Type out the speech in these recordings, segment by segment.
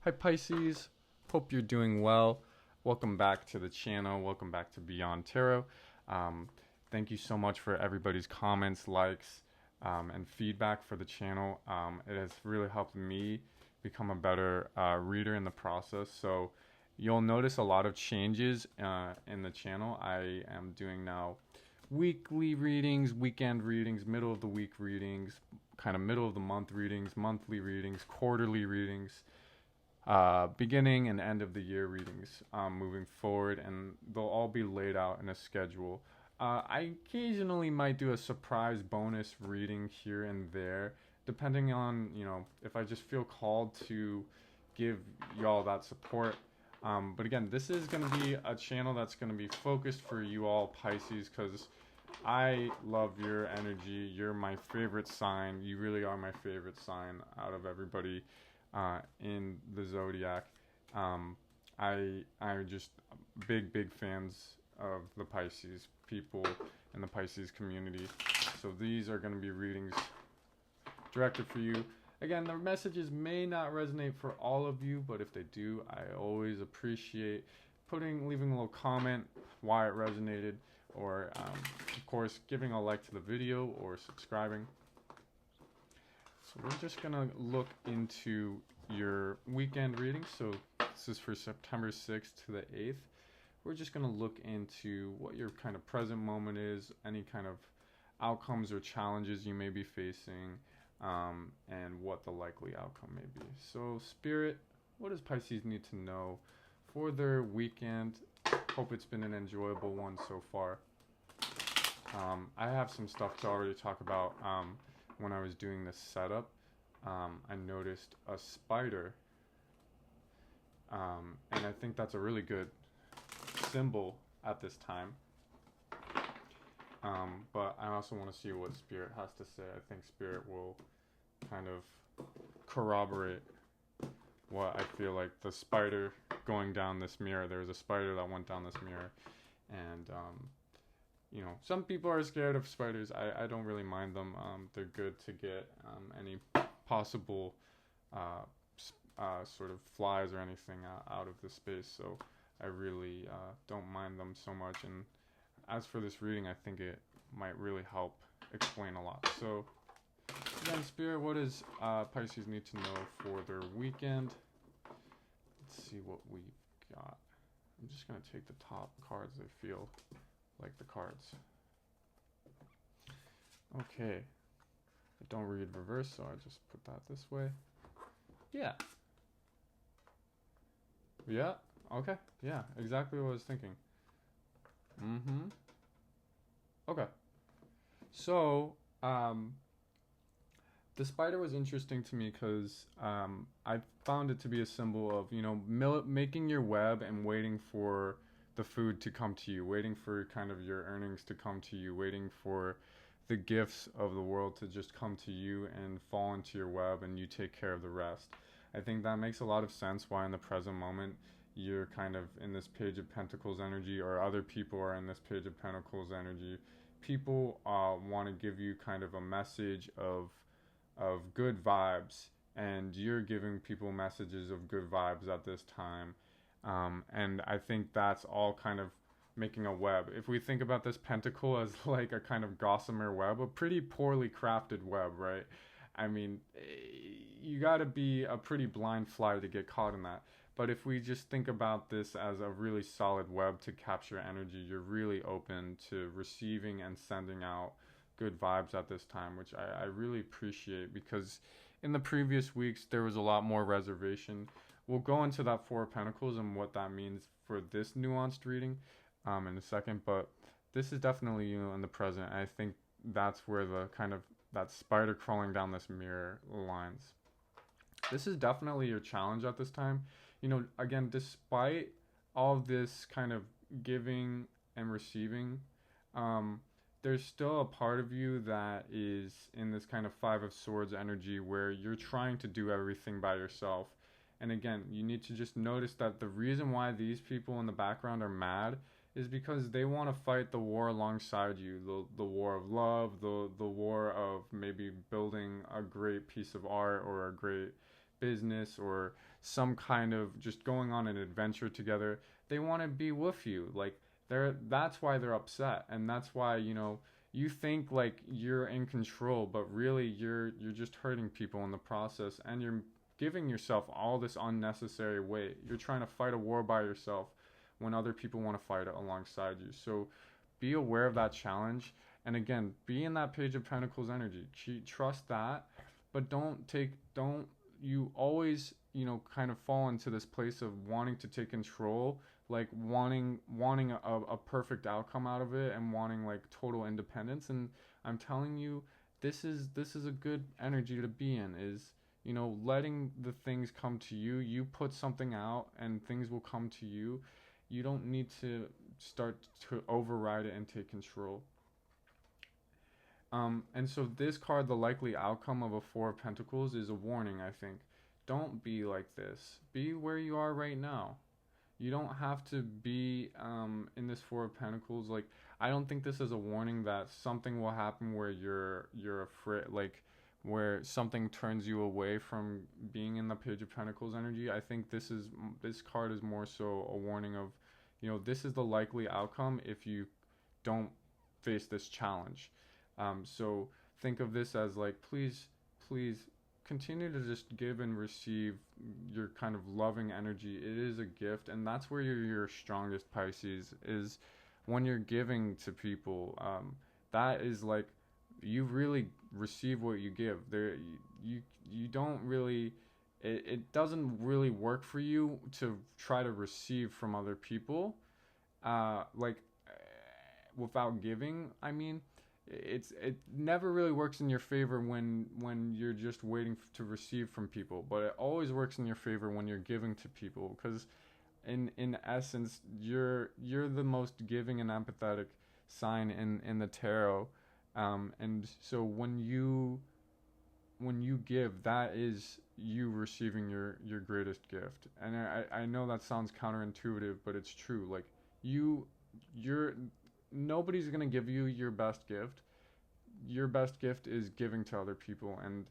Hi Pisces, hope you're doing well. Welcome back to the channel. Welcome back to Beyond Tarot. Thank you so much for everybody's comments, likes, and feedback for the channel. It has really helped me become a better reader in the process. So you'll notice a lot of changes in the channel. I am doing now weekly readings, weekend readings, middle of the week readings, kind of middle of the month readings, monthly readings, quarterly readings, beginning and end of the year readings moving forward, and they'll all be laid out in a schedule. I occasionally might do a surprise bonus reading here and there, depending on, if I just feel called to give y'all that support. But again, this is going to be a channel that's going to be focused for you all Pisces, because I love your energy. You're my favorite sign. You really are my favorite sign out of everybody in the zodiac. I'm just big fans of the Pisces people and the Pisces community. So these are going to be readings directed for you. Again, the messages may not resonate for all of you, but if they do, I always appreciate leaving a little comment why it resonated, or of course giving a like to the video or subscribing. So we're just gonna look into your weekend reading. So this is for September 6th to the 8th. We're just gonna look into what your kind of present moment is, any kind of outcomes or challenges you may be facing, and what the likely outcome may be. So Spirit, what does Pisces need to know for their weekend? Hope it's been an enjoyable one so far. I have some stuff to already talk about. When I was doing this setup, I noticed a spider, and I think that's a really good symbol at this time. But I also want to see what Spirit has to say. I think Spirit will kind of corroborate what I feel like the spider going down this mirror. There was a spider that went down this mirror, and some people are scared of spiders. I don't really mind them. They're good to get any possible sort of flies or anything out of the space. So I really don't mind them so much. And as for this reading, I think it might really help explain a lot. So again, Spirit, what does Pisces need to know for their weekend? Let's see what we've got. I'm just going to take the top cards that feel like the cards. Okay. I don't read reverse, so I just put that this way. Yeah. Yeah. Okay. Yeah. Exactly what I was thinking. Okay. So, the spider was interesting to me because I found it to be a symbol of, making your web and waiting for the food to come to you, waiting for kind of your earnings to come to you, waiting for the gifts of the world to just come to you and fall into your web, and you take care of the rest. I think that makes a lot of sense why in the present moment you're kind of in this Page of Pentacles energy, or other people are in this Page of Pentacles energy. People want to give you kind of a message of good vibes, and you're giving people messages of good vibes at this time. And I think that's all kind of making a web. If we think about this pentacle as like a kind of gossamer web, a pretty poorly crafted web, right? I mean, you got to be a pretty blind fly to get caught in that. But if we just think about this as a really solid web to capture energy, you're really open to receiving and sending out good vibes at this time, which I really appreciate, because in the previous weeks there was a lot more reservation. We'll go into that Four of Pentacles and what that means for this nuanced reading in a second, but this is definitely you in the present. I think that's where the kind of that spider crawling down this mirror lines. This is definitely your challenge at this time. Again, despite all of this kind of giving and receiving, there's still a part of you that is in this kind of Five of Swords energy where you're trying to do everything by yourself. And again, you need to just notice that the reason why these people in the background are mad is because they want to fight the war alongside you, the war of love, the war of maybe building a great piece of art or a great business or some kind of just going on an adventure together. They want to be with you. Like that's why they're upset, and that's why, you know, you think like you're in control, but really you're just hurting people in the process, and you're giving yourself all this unnecessary weight. You're trying to fight a war by yourself when other people want to fight it alongside you. So be aware of that challenge, and again, be in that Page of Pentacles energy. Trust that, but don't you always, you know, kind of fall into this place of wanting to take control, like wanting a perfect outcome out of it, and wanting like total independence. And I'm telling you, this is a good energy to be in, is, you know, letting the things come to you. You put something out and things will come to you. You don't need to start to override it and take control. And so this card, the likely outcome of a Four of Pentacles, is a warning, I think. Don't be like this. Be where you are right now. You don't have to be in this Four of Pentacles. Like, I don't think this is a warning that something will happen where you're afraid, like where something turns you away from being in the Page of Pentacles energy. I think this card is more so a warning of, you know, this is the likely outcome if you don't face this challenge. So think of this as like, please continue to just give and receive your kind of loving energy. It is a gift, and that's where you're your strongest, Pisces, is when you're giving to people. That is like, you really receive what you give. You don't really, it doesn't really work for you to try to receive from other people, without giving. I mean, it never really works in your favor when you're just waiting to receive from people, but it always works in your favor when you're giving to people, because in essence you're the most giving and empathetic sign in the tarot, and so when you give, that is you receiving your greatest gift. And I know that sounds counterintuitive, but it's true. Like, you're nobody's going to give you your best gift. Your best gift is giving to other people, and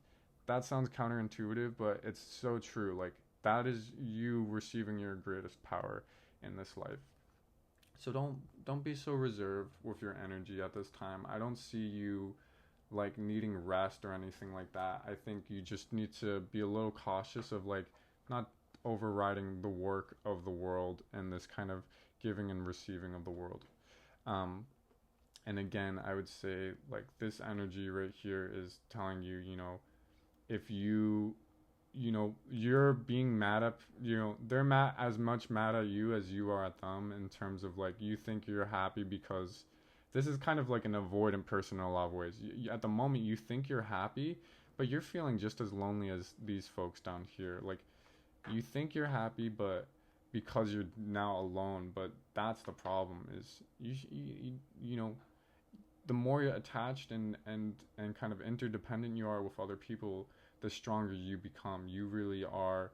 that sounds counterintuitive, but it's so true. Like, that is you receiving your greatest power in this life. So don't be so reserved with your energy at this time. I don't see you like needing rest or anything like that. I think you just need to be a little cautious of like not overriding the work of the world and this kind of giving and receiving of the world. And again, I would say like this energy right here is telling you, you know, if you're being mad at, they're as much mad at you as you are at them, in terms of like, you think you're happy because this is kind of like an avoidant person in a lot of ways. At the moment you think you're happy, but you're feeling just as lonely as these folks down here. Like, you think you're happy, but because you're now alone. But that's the problem, is you know, the more you're attached and kind of interdependent you are with other people, the stronger you become. You really are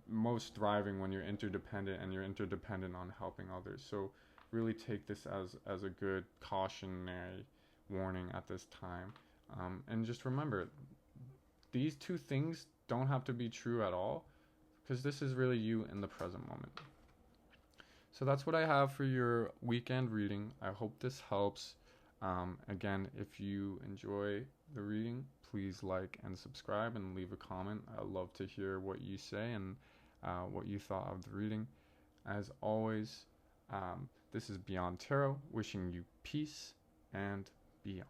most thriving when you're interdependent, and you're interdependent on helping others. So really take this as a good cautionary warning at this time. And just remember, these two things don't have to be true at all, because this is really you in the present moment. So that's what I have for your weekend reading. I hope this helps. Again, if you enjoy the reading, please like and subscribe and leave a comment. I love to hear what you say and what you thought of the reading. As always, this is Beyond Tarot, wishing you peace and beyond.